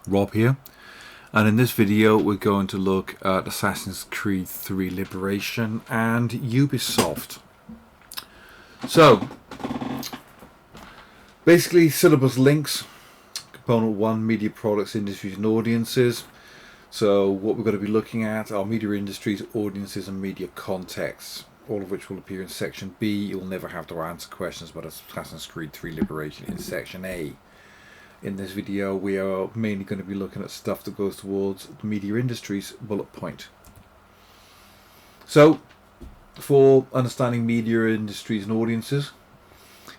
Rob here, and in this video we're going to look at Assassin's Creed 3 Liberation and Ubisoft. So, basically syllabus links, component 1, media products, industries and audiences. So what we're going to be looking at are media industries, audiences and media contexts, all of which will appear in section B. You'll never have to answer questions about Assassin's Creed 3 Liberation in section A. In this video we are mainly going to be looking at stuff that goes towards the media industries bullet point. So for understanding media industries and audiences,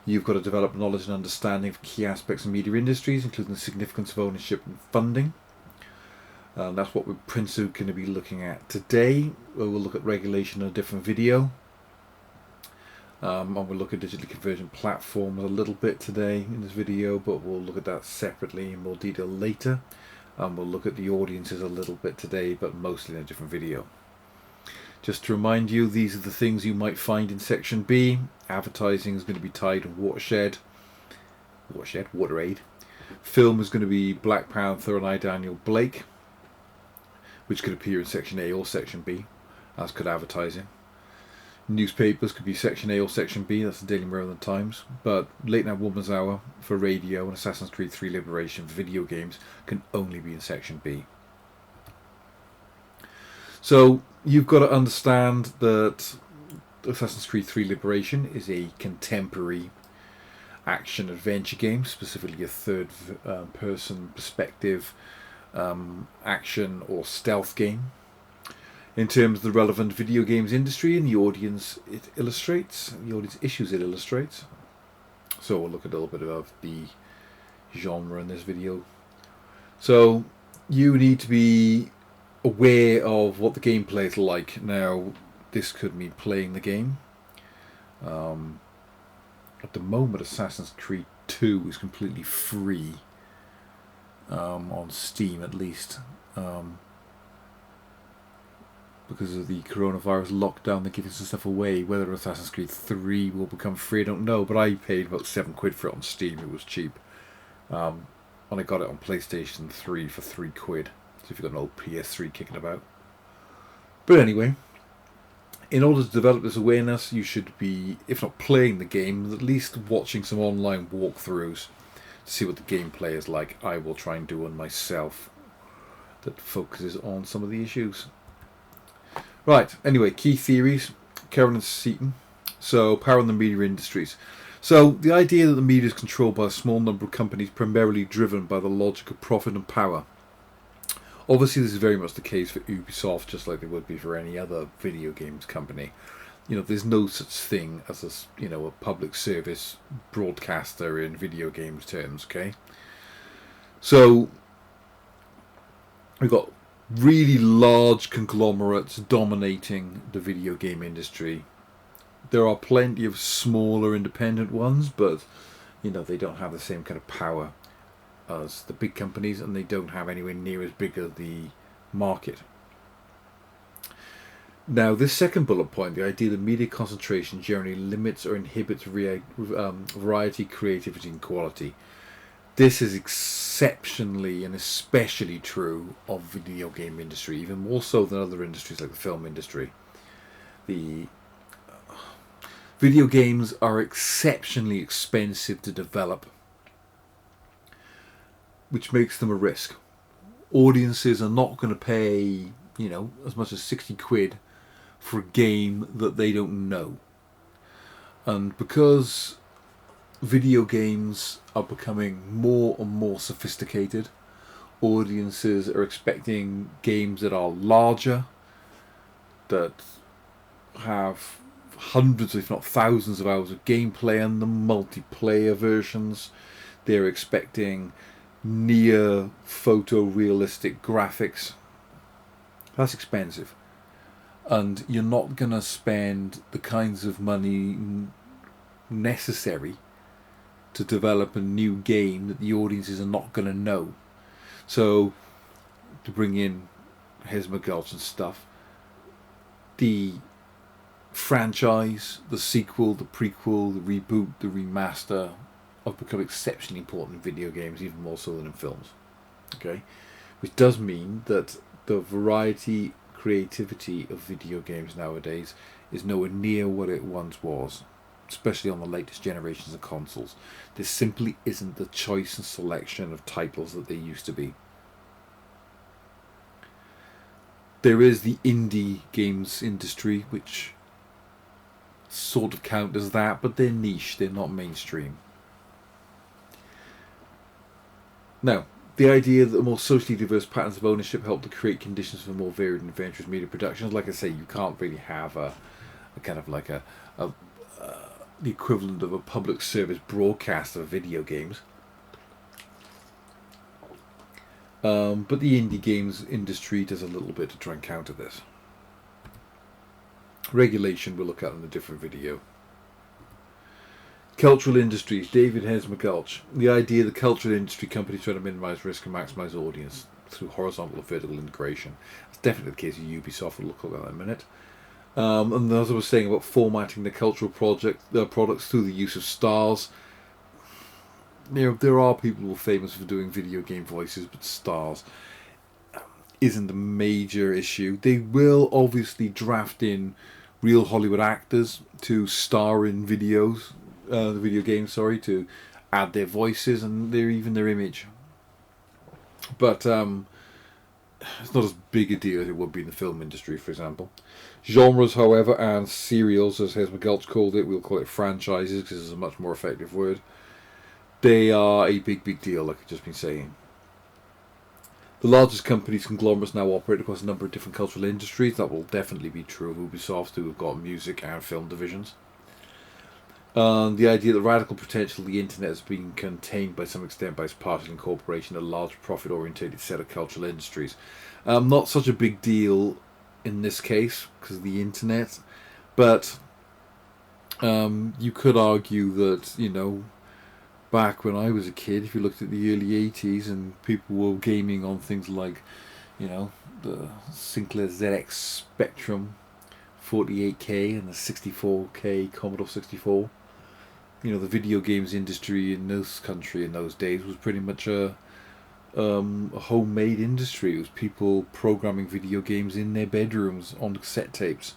you've got to develop knowledge and understanding of key aspects of media industries, including the significance of ownership and funding. That's what we're principally going to be looking at today. We'll look at regulation in a different video. And we'll look at digital conversion platforms a little bit today in this video, but we'll look at that separately in more detail later. And we'll look at the audiences a little bit today, but mostly in a different video. Just to remind you, these are the things you might find in section B. Advertising is going to be tied to Watershed, Water Aid. Film is going to be Black Panther and I, Daniel Blake, which could appear in section A or section B, as could advertising. Newspapers could be section A or section B, that's the Daily Mirror and the Times, but Late Night Woman's Hour for radio and Assassin's Creed 3 Liberation for video games can only be in section B. So you've got to understand that Assassin's Creed 3 Liberation is a contemporary action adventure game, specifically a third person perspective action or stealth game. In terms of the relevant video games industry and the audience it illustrates, the audience issues it illustrates. So we'll look at a little bit of the genre in this video. So you need to be aware of what the gameplay is like. Now, this could mean playing the game. At the moment, Assassin's Creed 2 is completely free on Steam, at least. Because of the coronavirus lockdown, they're giving some stuff away. Whether Assassin's Creed 3 will become free, I don't know, but I paid about £7 for it on Steam. It was cheap. And I got it on PlayStation 3 for £3. So if you've got an old PS3 kicking about. But anyway, in order to develop this awareness, you should be, if not playing the game, at least watching some online walkthroughs to see what the gameplay is like. I will try and do one myself that focuses on some of the issues. Right, anyway, key theories, Karen and Seaton. So, power in the media industries. So, the idea that the media is controlled by a small number of companies primarily driven by the logic of profit and power. Obviously, this is very much the case for Ubisoft, just like it would be for any other video games company. You know, there's no such thing as a public service broadcaster in video games terms, okay? So, we've got really large conglomerates dominating the video game industry. There are plenty of smaller independent ones, but they don't have the same kind of power as the big companies, and they don't have anywhere near as big as the market. Now, this second bullet point, the idea that media concentration generally limits or inhibits variety, creativity and quality. This is exceptionally and especially true of video game industry, even more so than other industries like the film industry. The video games are exceptionally expensive to develop, which makes them a risk. Audiences are not going to pay, as much as £60 for a game that they don't know. And because video games are becoming more and more sophisticated, audiences are expecting games that are larger, that have hundreds if not thousands of hours of gameplay and the multiplayer versions. They're expecting near photorealistic graphics. That's expensive, and you're not going to spend the kinds of money necessary to develop a new game that the audiences are not going to know. So, to bring in Hesmagulch and stuff, the franchise, the sequel, the prequel, the reboot, the remaster have become exceptionally important in video games, even more so than in films. Okay, which does mean that the variety, creativity of video games nowadays is nowhere near what it once was, especially on the latest generations of consoles. There simply isn't the choice and selection of titles that there used to be. There is the indie games industry, which sort of count as that, but they're niche, they're not mainstream. Now, the idea that more socially diverse patterns of ownership help to create conditions for more varied and adventurous media productions. Like I say, you can't really have a kind of like a the equivalent of a public service broadcast of video games. But the indie games industry does a little bit to try and counter this. Regulation we'll look at in a different video. Cultural industries, David Hens McGulch. The idea that cultural industry companies try to minimise risk and maximise audience through horizontal or vertical integration. That's definitely the case of Ubisoft. We'll look at that in a minute. And as I was saying about formatting the cultural products through the use of stars. There are people who are famous for doing video game voices, but stars isn't a major issue. They will obviously draft in real Hollywood actors to star in videos, the video games, sorry, to add their voices and even their image. But it's not as big a deal as it would be in the film industry, for example. Genres, however, and serials, as Hes McGulch called it, we'll call it franchises because it's a much more effective word. They are a big deal, like I've just been saying. The largest companies, conglomerates, now operate across a number of different cultural industries. That will definitely be true of Ubisoft, who have got music and film divisions. The idea that radical potential of the internet is being contained by some extent by its partial incorporation of a large profit-oriented set of cultural industries. Not such a big deal in this case because of the internet, but you could argue that, back when I was a kid, if you looked at the early 80s and people were gaming on things like, the Sinclair ZX Spectrum 48K and the 64K Commodore 64, the video games industry in this country in those days was pretty much a homemade industry. It was people programming video games in their bedrooms on cassette tapes,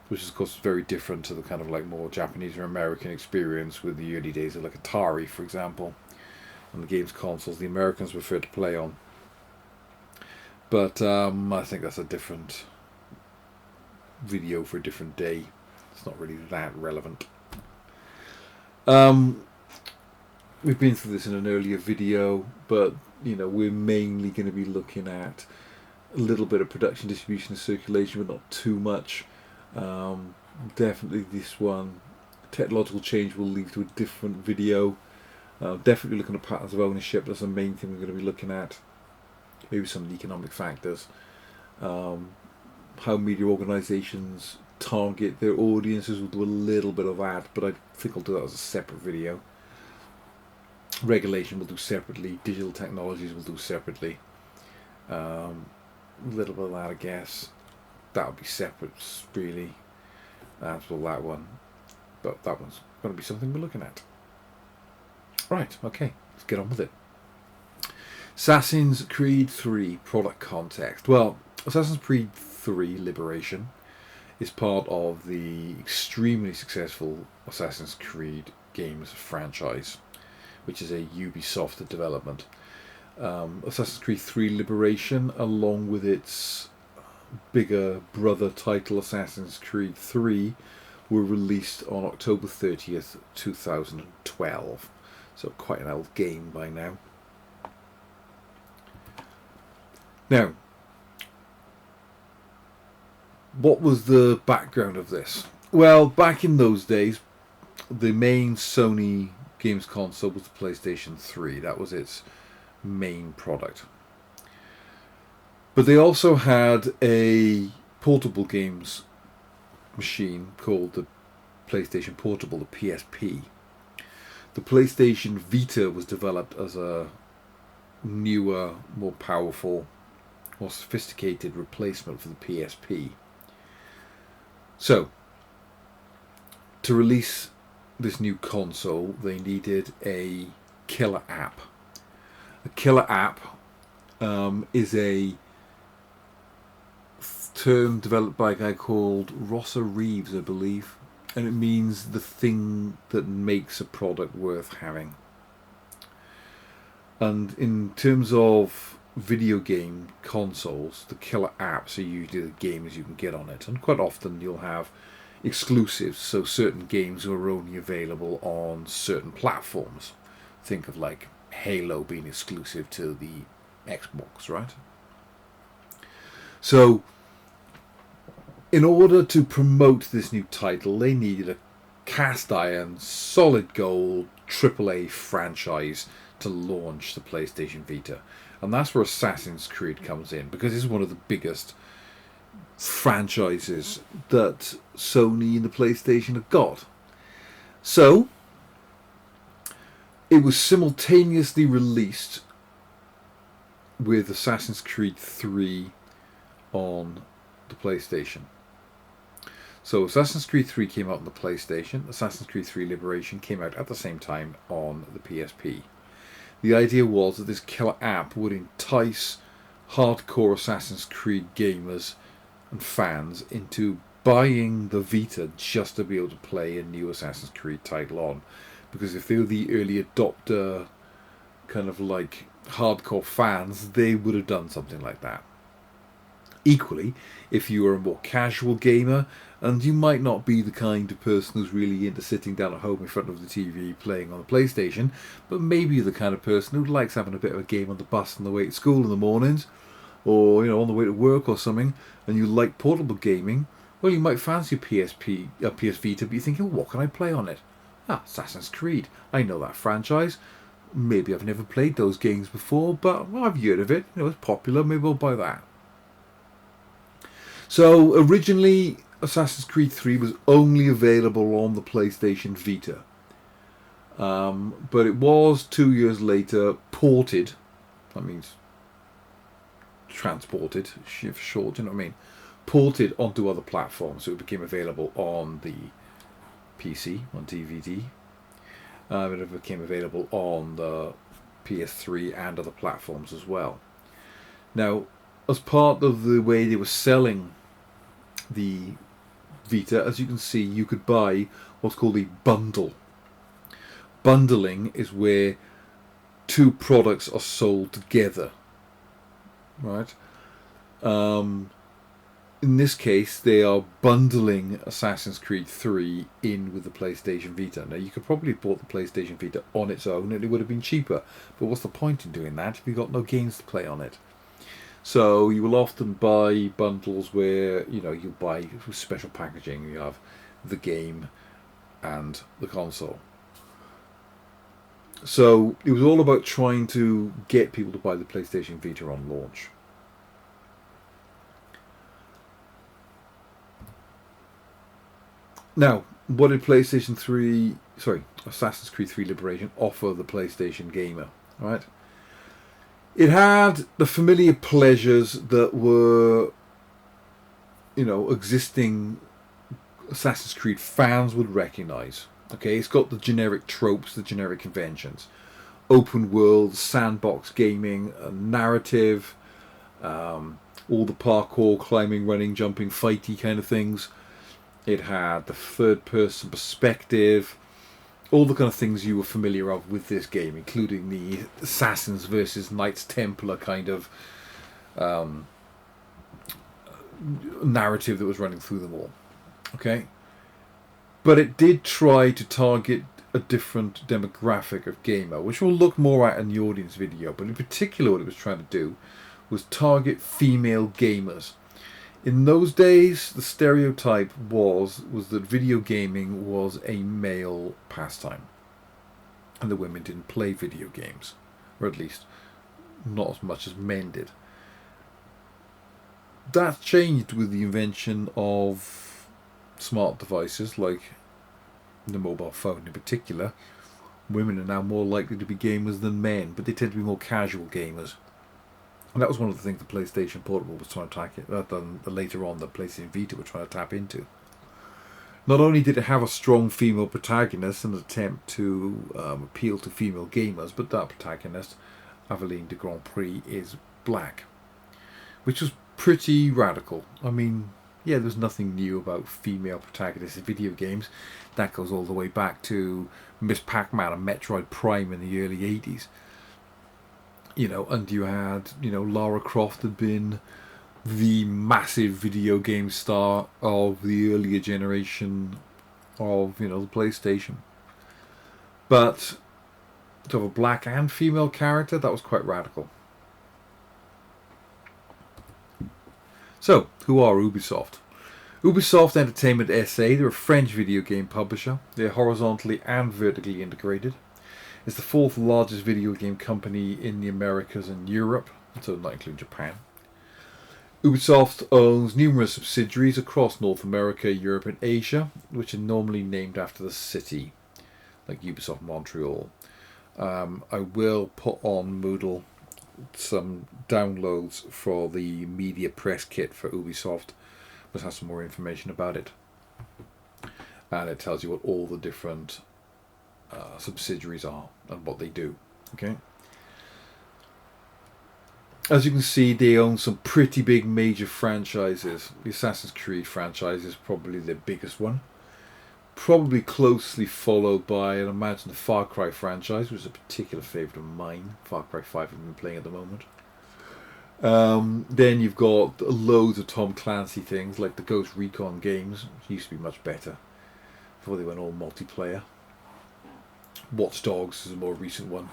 which is of course very different to the kind of like more Japanese or American experience with the early days of like Atari, for example, and the games consoles the Americans prefer to play on. But I think that's a different video for a different day. It's not really that relevant. We've been through this in an earlier video, but we're mainly going to be looking at a little bit of production, distribution, and circulation, but not too much. Definitely this one, technological change, will lead to a different video. Definitely looking at patterns of ownership. That's the main thing we're going to be looking at. Maybe some of the economic factors. How media organisations target their audiences. We'll do a little bit of that, but I think I'll do that as a separate video. Regulation we'll do separately. Digital technologies we'll do separately. A little bit of that, I guess. That would be separate, really. As will that one. But that one's going to be something we're looking at. Right, okay, let's get on with it. Assassin's Creed 3 product context. Well, Assassin's Creed 3 Liberation is part of the extremely successful Assassin's Creed games franchise, which is a Ubisoft development. Assassin's Creed 3 Liberation, along with its bigger brother title Assassin's Creed 3, were released on October 30th, 2012. So quite an old game by now. Now, what was the background of this? Well, back in those days, the main Sony games console was the PlayStation 3. That was its main product. But they also had a portable games machine called the PlayStation Portable, the PSP. The PlayStation Vita was developed as a newer, more powerful, more sophisticated replacement for the PSP. So, to release this new console, they needed a killer app. A killer app is a term developed by a guy called Rosser Reeves, I believe, and it means the thing that makes a product worth having. And in terms of video game consoles, the killer apps are usually the games you can get on it, and quite often you'll have exclusives, so certain games are only available on certain platforms. Think of like Halo being exclusive to the Xbox, right? So, in order to promote this new title, they needed a cast iron, solid gold, AAA franchise to launch the PlayStation Vita. And that's where Assassin's Creed comes in, because it's one of the biggest franchises that Sony and the PlayStation have got. So, it was simultaneously released with Assassin's Creed 3 on the PlayStation. So Assassin's Creed 3 came out on the PlayStation, Assassin's Creed 3 Liberation came out at the same time on the PSP. The idea was that this killer app would entice hardcore Assassin's Creed gamers and fans into buying the Vita just to be able to play a new Assassin's Creed title on. Because if they were the early adopter, kind of like hardcore fans, they would have done something like that. Equally, if you are a more casual gamer, and you might not be the kind of person who's really into sitting down at home in front of the TV playing on the PlayStation, but maybe you're the kind of person who likes having a bit of a game on the bus on the way to school in the mornings, or on the way to work or something, and you like portable gaming, well, you might fancy a PS Vita, but you're thinking, what can I play on it? Assassin's Creed. I know that franchise. Maybe I've never played those games before, but I've heard of it. It's popular. Maybe I'll buy that. So originally, Assassin's Creed 3 was only available on the PlayStation Vita. But it was 2 years later ported. That means transported, for short, you know what I mean? Ported onto other platforms. So it became available on the PC, on DVD. It became available on the PS3 and other platforms as well. Now, as part of the way they were selling the Vita, as you can see, you could buy what's called a bundle. Bundling is where two products are sold together, right? In this case, they are bundling Assassin's Creed 3 in with the PlayStation Vita. Now, you could probably have bought the PlayStation Vita on its own and it would have been cheaper. But what's the point in doing that if you've got no games to play on it? So you will often buy bundles where, you buy special packaging. You have the game and the console. So it was all about trying to get people to buy the PlayStation Vita on launch. Now, what did Assassin's Creed 3 Liberation offer the PlayStation gamer, right? It had the familiar pleasures that were, existing Assassin's Creed fans would recognise. Okay, it's got the generic tropes, the generic conventions. Open world, sandbox gaming, a narrative, all the parkour, climbing, running, jumping, fighty kind of things. It had the third-person perspective, all the kind of things you were familiar of with this game, including the Assassins versus Knights Templar kind of narrative that was running through them all. Okay? But it did try to target a different demographic of gamer, which we'll look more at in the audience video. But in particular, what it was trying to do was target female gamers. In those days, the stereotype was that video gaming was a male pastime. And the women didn't play video games. Or at least, not as much as men did. That changed with the invention of smart devices, like the mobile phone in particular. Women are now more likely to be gamers than men, but they tend to be more casual gamers. And that was one of the things the PlayStation Portable was trying to attack it. Later on, the PlayStation Vita were trying to tap into. Not only did it have a strong female protagonist, an attempt to appeal to female gamers, but that protagonist, Aveline de Grand Prix, is black, which was pretty radical. I mean, yeah, there's nothing new about female protagonists in video games. That goes all the way back to Miss Pac-Man and Metroid Prime in the early 80s. And you had, Lara Croft had been the massive video game star of the earlier generation of, the PlayStation. But to have a black and female character, that was quite radical. So, who are Ubisoft? Ubisoft Entertainment SA, they're a French video game publisher. They're horizontally and vertically integrated. It's the fourth largest video game company in the Americas and Europe, so not including Japan. Ubisoft owns numerous subsidiaries across North America, Europe and Asia, which are normally named after the city, like Ubisoft Montreal. I will put on Moodle some downloads for the media press kit for Ubisoft, which has some more information about it. And it tells you what all the different subsidiaries are and what they do. Okay. As you can see, they own some pretty big major franchises. The Assassin's Creed franchise is probably their biggest one. Probably closely followed by, I'd imagine, the Far Cry franchise, which is a particular favourite of mine. Far Cry 5 I've been playing at the moment. Then you've got loads of Tom Clancy things, like the Ghost Recon games, which used to be much better before they went all multiplayer. Watch Dogs is a more recent one.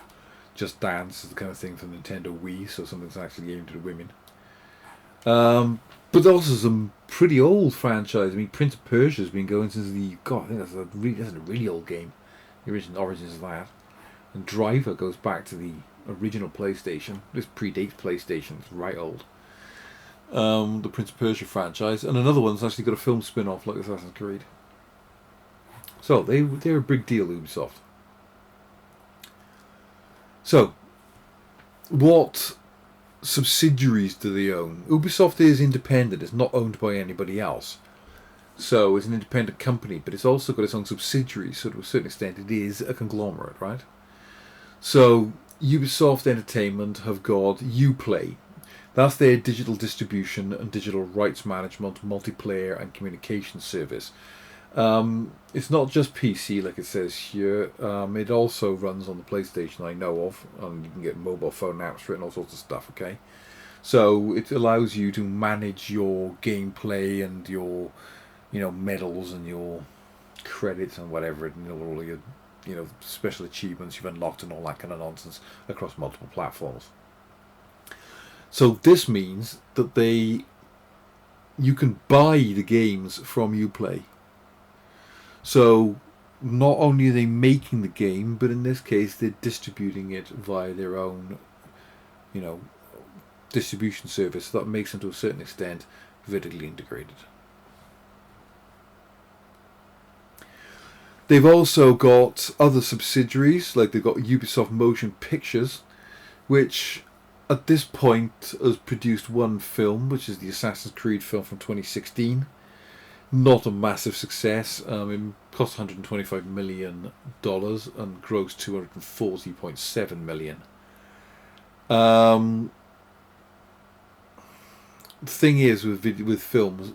Just Dance is the kind of thing from Nintendo Wii, so something's actually aimed at women. But also some pretty old franchise. I mean, Prince of Persia has been going since I think that's a really old game. The original origins of that. And Driver goes back to the original PlayStation. This predates PlayStation. It's right old. The Prince of Persia franchise. And another one's actually got a film spin-off like Assassin's Creed. So, they're a big deal, Ubisoft. So, what subsidiaries do they own? Ubisoft is independent. It's not owned by anybody else. So, it's an independent company, but it's also got its own subsidiaries. So, to a certain extent, it is a conglomerate, right? So, Ubisoft Entertainment have got Uplay. That's their digital distribution and digital rights management, multiplayer and communication service. It's not just PC like it says here. It also runs on the PlayStation I know of, and you can get mobile phone apps for it and all sorts of stuff. Okay, so it allows you to manage your gameplay and your, medals and your credits and whatever, and all your, special achievements you've unlocked and all that kind of nonsense across multiple platforms. So this means that you can buy the games from Uplay. So, not only are they making the game, but in this case, they're distributing it via their own, distribution service. So that makes them, to a certain extent, vertically integrated. They've also got other subsidiaries, like they've got Ubisoft Motion Pictures, which at this point has produced one film, which is the Assassin's Creed film from 2016. Not a massive success. It cost $125 million and grossed $240.7 million. The thing is with films,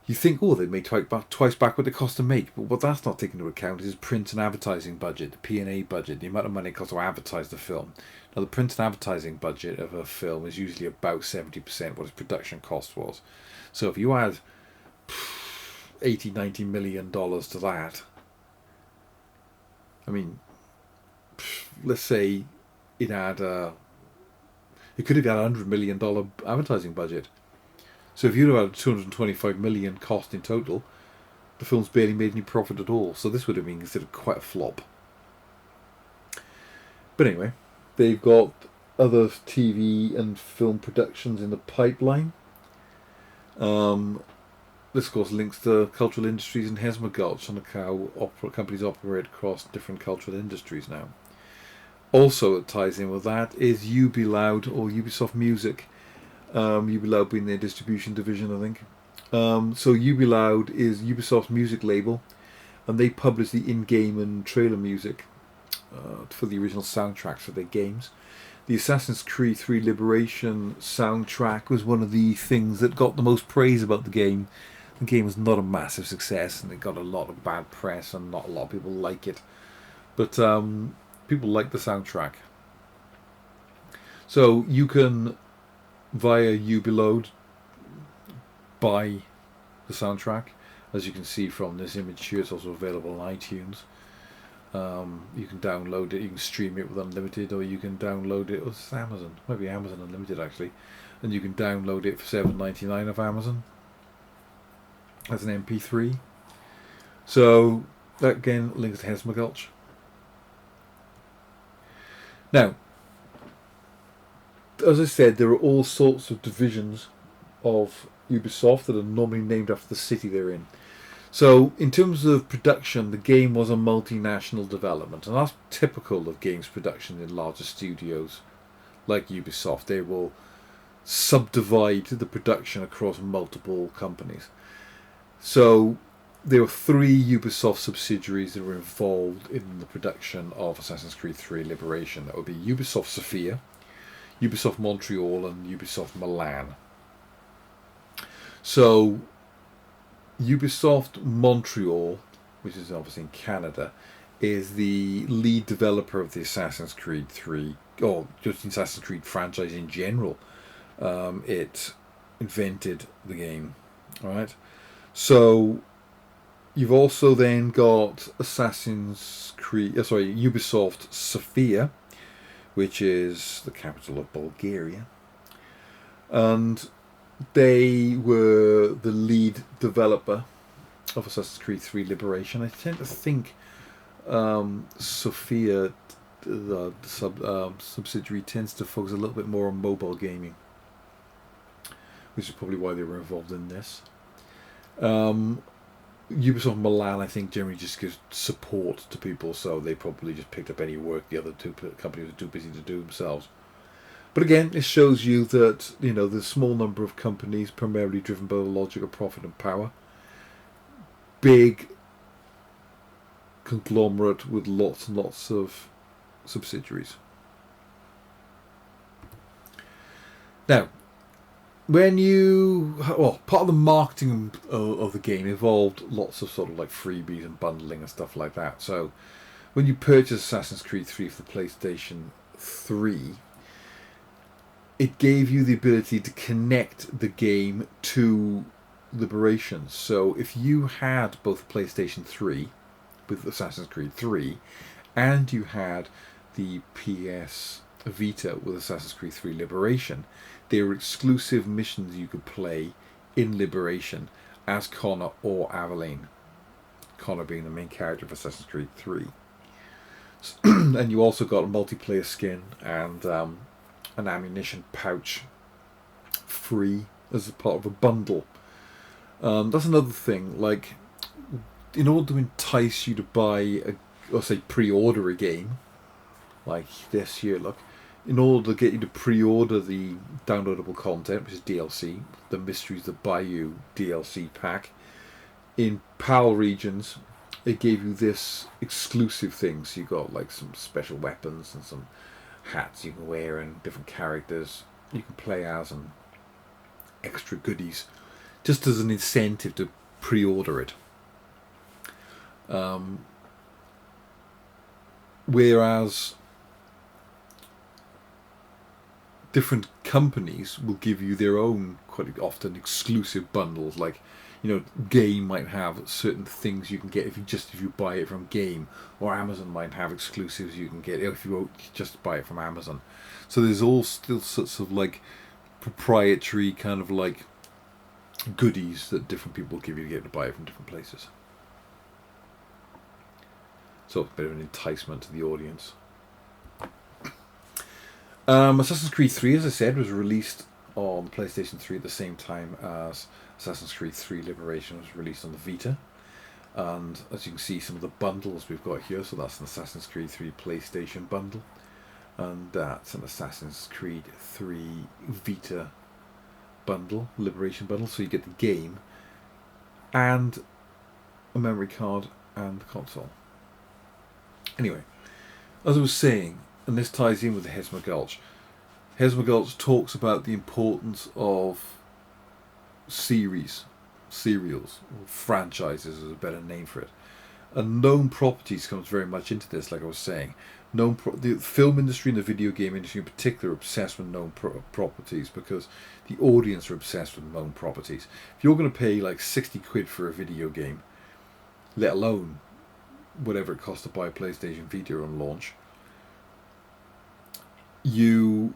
you think, they made twice back what it cost to make, but what that's not taken into account is print and advertising budget, the P&A budget, the amount of money it costs to advertise the film. Now, the print and advertising budget of a film is usually about 70% what its production cost was. So if you add $80-90 million to that, I mean, let's say it could have had $100 million advertising budget. So if you'd have had $225 million cost in total, the film's barely made any profit at all. So this would have been considered quite a flop. But anyway, they've got other TV and film productions in the pipeline. This, of course, links to cultural industries in Hesmagulch and how companies operate across different cultural industries now. Also, it ties in with that is Ubiloud or Ubisoft Music. Ubiloud being their distribution division, I think. So Ubiloud is Ubisoft's music label, and they publish the in-game and trailer music for the original soundtracks for their games. the Assassin's Creed 3 Liberation soundtrack was one of the things that got the most praise about the game. The game was not a massive success, and it got a lot of bad press, and not a lot of people like it. But people like the soundtrack. So you can, via Ubiload, buy the soundtrack. As you can see from this image here, it's also available on iTunes. You can download it, you can stream it with Unlimited, or you can download it. Oh, it's Amazon, maybe Amazon Unlimited actually, and you can download it for $7.99 of Amazon as an MP3. So that again links to Hesmagulch. Now, as I said, there are all sorts of divisions of Ubisoft that are normally named after the city they're in. So, in terms of production, the game was a multinational development, and that's typical of games production in larger studios like Ubisoft. They will subdivide the production across multiple companies. So, there were 3 Ubisoft subsidiaries that were involved in the production of Assassin's Creed 3 Liberation. That would be Ubisoft Sofia, Ubisoft Montreal, and Ubisoft Milan. So, Ubisoft Montreal, which is obviously in Canada, is the lead developer of the Assassin's Creed 3, or just the Assassin's Creed franchise in general. It invented the game. Alright? So, you've also then got Ubisoft Sofia, which is the capital of Bulgaria. And they were the lead developer of Assassin's Creed 3 Liberation. I tend to think Sofia, the subsidiary, tends to focus a little bit more on mobile gaming, which is probably why they were involved in this. Ubisoft Milan, I think, generally just gives support to people, so they probably just picked up any work the other 2 companies were too busy to do themselves. But again, it shows you that, there's a small number of companies primarily driven by the logic of profit and power. Big conglomerate with lots and lots of subsidiaries. Now, part of the marketing of the game involved lots of sort of like freebies and bundling and stuff like that. So, when you purchase Assassin's Creed 3 for the PlayStation 3, it gave you the ability to connect the game to Liberation. So if you had both PlayStation 3 with Assassin's Creed 3 and you had the PS Vita with Assassin's Creed 3 Liberation, they were exclusive missions you could play in Liberation as Connor or Aveline. Connor being the main character of Assassin's Creed 3. And you also got a multiplayer skin and an ammunition pouch free as a part of a bundle. That's another thing. Like, in order to entice you to buy, pre-order a game, like this here, look, in order to get you to pre-order the downloadable content, which is DLC, the Mysteries That Bayou DLC pack, in PAL regions, it gave you this exclusive thing. So you got like some special weapons and some hats you can wear and different characters you can play as and extra goodies, just as an incentive to pre-order it. Whereas different companies will give you their own quite often exclusive bundles, like Game might have certain things you can get if you buy it from Game, or Amazon might have exclusives you can get if you just buy it from Amazon. So there's all still sorts of like proprietary kind of like goodies that different people give you to get to buy it from different places. So a bit of an enticement to the audience. Assassin's Creed 3, as I said, was released on PlayStation 3 at the same time as Assassin's Creed 3 Liberation was released on the Vita. And as you can see, some of the bundles we've got here, so that's an Assassin's Creed 3 PlayStation bundle, and that's an Assassin's Creed 3 Vita bundle, Liberation bundle, so you get the game and a memory card and the console. Anyway, as I was saying, and this ties in with the Hesma Gulch, Hesmagulch talks about the importance of serials, or franchises is a better name for it. And known properties comes very much into this, like I was saying. The film industry and the video game industry in particular are obsessed with known properties because the audience are obsessed with known properties. If you're going to pay like 60 quid for a video game, let alone whatever it costs to buy a PlayStation Vita on launch, you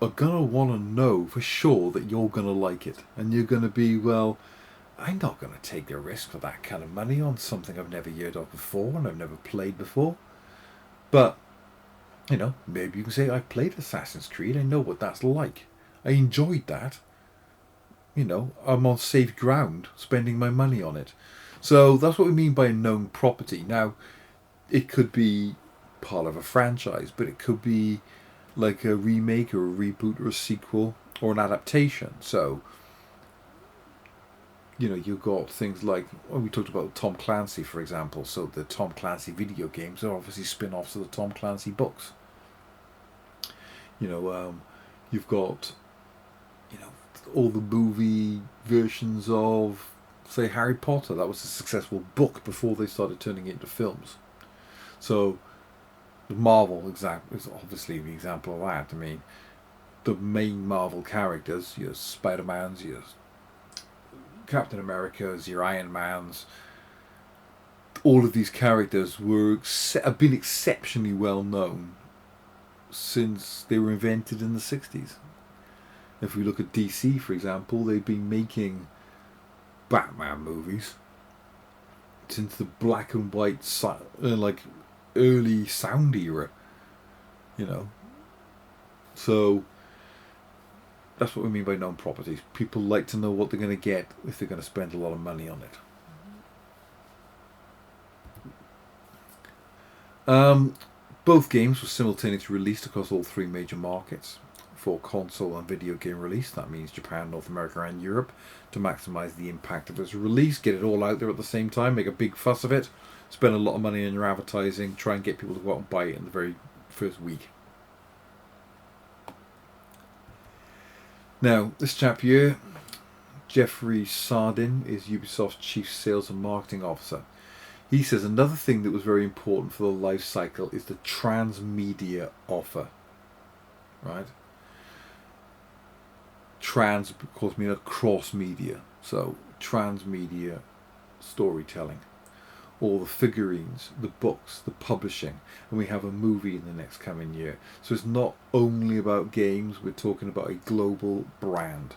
are going to want to know for sure that you're going to like it. And you're going to be, well, I'm not going to take the risk for that kind of money on something I've never heard of before and I've never played before. But, maybe you can say, I played Assassin's Creed, I know what that's like. I enjoyed that. I'm on safe ground spending my money on it. So that's what we mean by a known property. Now, it could be part of a franchise, but it could be like a remake or a reboot or a sequel or an adaptation. So, you've got things like, we talked about Tom Clancy, for example. So the Tom Clancy video games are obviously spin-offs of the Tom Clancy books. You've got, all the movie versions of, say, Harry Potter. That was a successful book before they started turning it into films. So the Marvel example is obviously the example of that. I mean, the main Marvel characters, your Spider-Mans, your Captain America's, your Iron Man's, all of these characters have been exceptionally well known since they were invented in the 60s. If we look at DC, for example, they've been making Batman movies since the black and white, early sound era. So that's what we mean by known properties. People like to know what they're going to get if they're going to spend a lot of money on it. Both games were simultaneously released across all three major markets for console and video game release. That means Japan, North America and Europe, to maximise the impact of its release, get it all out there at the same time, make a big fuss of it, spend a lot of money on your advertising, try and get people to go out and buy it in the very first week. Now, this chap here, Jeffrey Sardin, is Ubisoft's Chief Sales and Marketing Officer. He says another thing that was very important for the life cycle is the transmedia offer. Right? Trans, of course, means across media. So, transmedia storytelling. All the figurines, the books, the publishing. And we have a movie in the next coming year. So it's not only about games, we're talking about a global brand.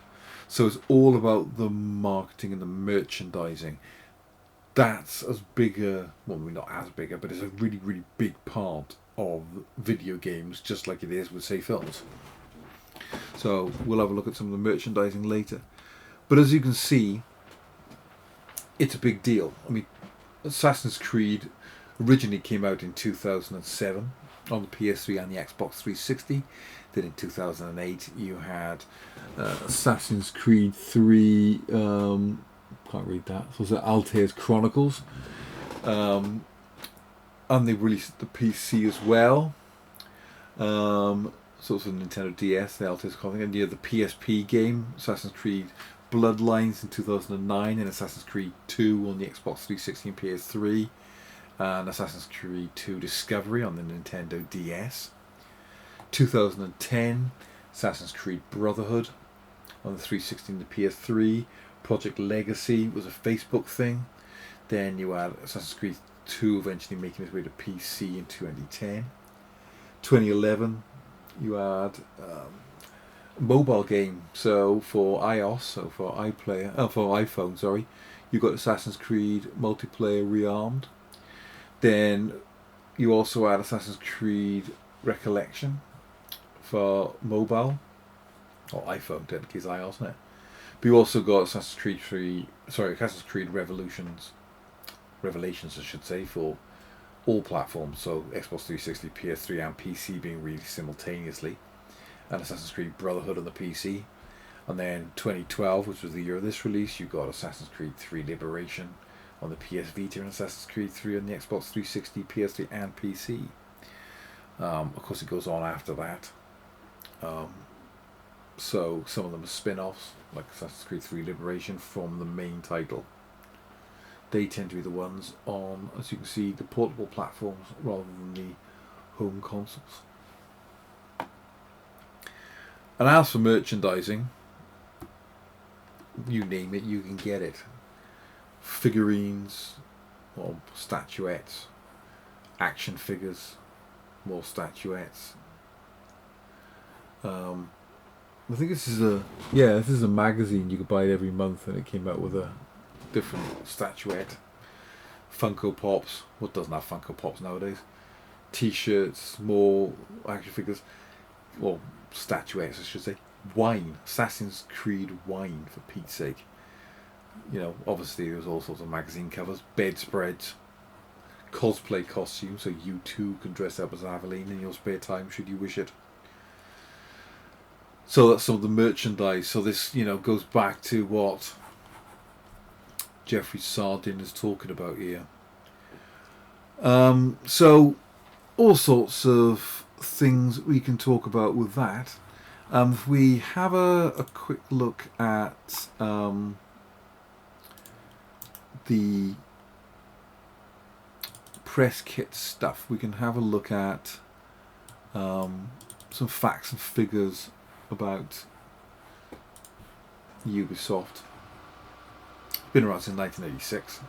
So it's all about the marketing and the merchandising. That's as bigger, well, maybe not as bigger, but it's a really, really big part of video games, just like it is with, say, films. So we'll have a look at some of the merchandising later. But as you can see, it's a big deal. I mean, Assassin's Creed originally came out in 2007 on the PS3 and the Xbox 360. Then in 2008 you had Assassin's Creed 3, can't read that, so it's Altair's Chronicles. And they released the PC as well. So it's a Nintendo DS, the Altair's Chronicles. And you had the PSP game, Assassin's Creed Bloodlines in 2009, and Assassin's Creed 2 on the Xbox 360 and PS3, and Assassin's Creed 2 Discovery on the Nintendo DS. 2010, Assassin's Creed Brotherhood on the 360 and the PS3. Project Legacy was a Facebook thing. Then you had Assassin's Creed 2 eventually making its way to PC in 2010. 2011, you had mobile game. So for iOS, so for for iPhone, sorry, you got Assassin's Creed Multiplayer Rearmed. Then you also had Assassin's Creed Recollection for mobile, or iPhone technically is iOS, isn't it? But you also got Assassin's Creed Revelations, I should say, for all platforms. So Xbox 360, PS3, and PC being released simultaneously. And Assassin's Creed Brotherhood on the PC. And then 2012, which was the year of this release, you got Assassin's Creed 3 Liberation on the PS Vita and Assassin's Creed 3 on the Xbox 360, PS3 and PC. Of course it goes on after that. So some of them are spin-offs, like Assassin's Creed 3 Liberation, from the main title. They tend to be the ones on, as you can see, the portable platforms rather than the home consoles. And as for merchandising, you name it, you can get it. Figurines, or statuettes, action figures, more statuettes. I think this is a magazine. You could buy it every month, and it came out with a different statuette. Funko Pops. What doesn't have Funko Pops nowadays? T-shirts, more action figures, well, statuettes, I should say. Wine, Assassin's Creed wine, for Pete's sake. You know, obviously there's all sorts of magazine covers, bedspreads, cosplay costumes, so you too can dress up as Aveline in your spare time should you wish it. So that's some of the merchandise. So this, you know, goes back to what Jeffrey Sardin is talking about here. So all sorts of things we can talk about with that. If we have a quick look at the press kit stuff, we can have a look at some facts and figures about Ubisoft. Been around since 1986.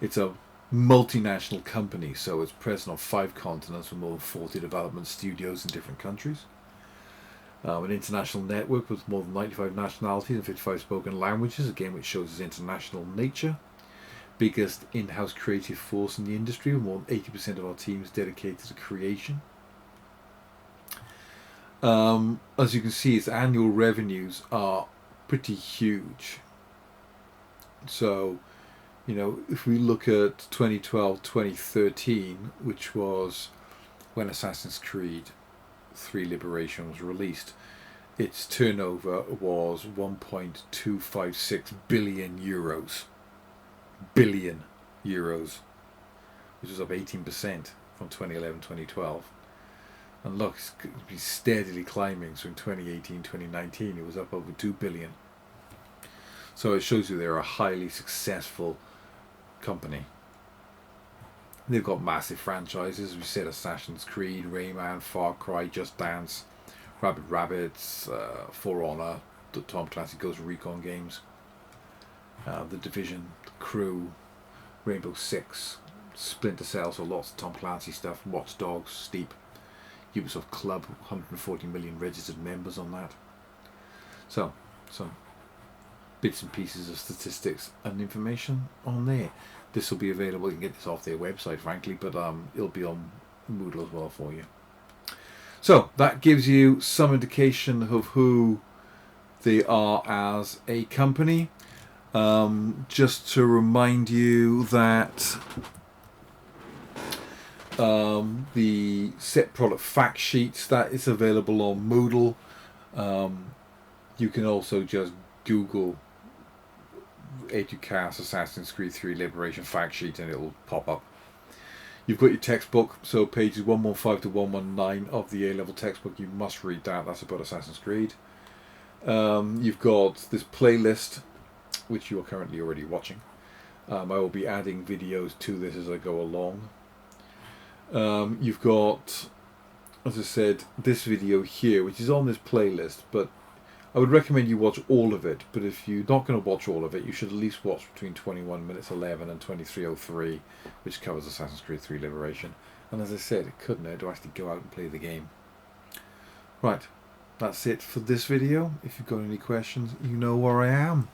It's a multinational company, so it's present on 5 continents with more than 40 development studios in different countries. An international network with more than 95 nationalities and 55 spoken languages, again which shows its international nature. Biggest in-house creative force in the industry, with more than 80% of our teams dedicated to creation. As you can see, its annual revenues are pretty huge. So, you know, if we look at 2012-2013, which was when Assassin's Creed 3 Liberation was released, its turnover was 1.256 billion euros. Billion euros, which was up 18% from 2011-2012. And look, it's been steadily climbing. So in 2018-2019, it was up over 2 billion. So it shows you they're a highly successful company. They've got massive franchises. We said Assassin's Creed, Rayman, Far Cry, Just Dance, Rabbids Rabbids, For Honor, the Tom Clancy Ghost Recon games, The Division, The Crew, Rainbow Six, Splinter Cell, so lots of Tom Clancy stuff, Watch Dogs, Steep, Ubisoft Club, 140 million registered members on that. So, some bits and pieces of statistics and information on there. This will be available. You can get this off their website, frankly, but it'll be on Moodle as well for you. So that gives you some indication of who they are as a company. Just to remind you that the set product fact sheets, that is available on Moodle. You can also just Google Educast Assassin's Creed 3 Liberation fact sheet and it'll pop up. You've got your textbook, so pages 115 to 119 of the A-level textbook, you must read that. That's about Assassin's Creed. You've got this playlist, which you are currently already watching. I will be adding videos to this as I go along. You've got, as I said, this video here, which is on this playlist, but I would recommend you watch all of it. But if you're not going to watch all of it, you should at least watch between 21 minutes 11 and 23:03, which covers Assassin's Creed 3 Liberation. And as I said, it couldn't hurt to actually go out and play the game. Right, that's it for this video. If you've got any questions, you know where I am.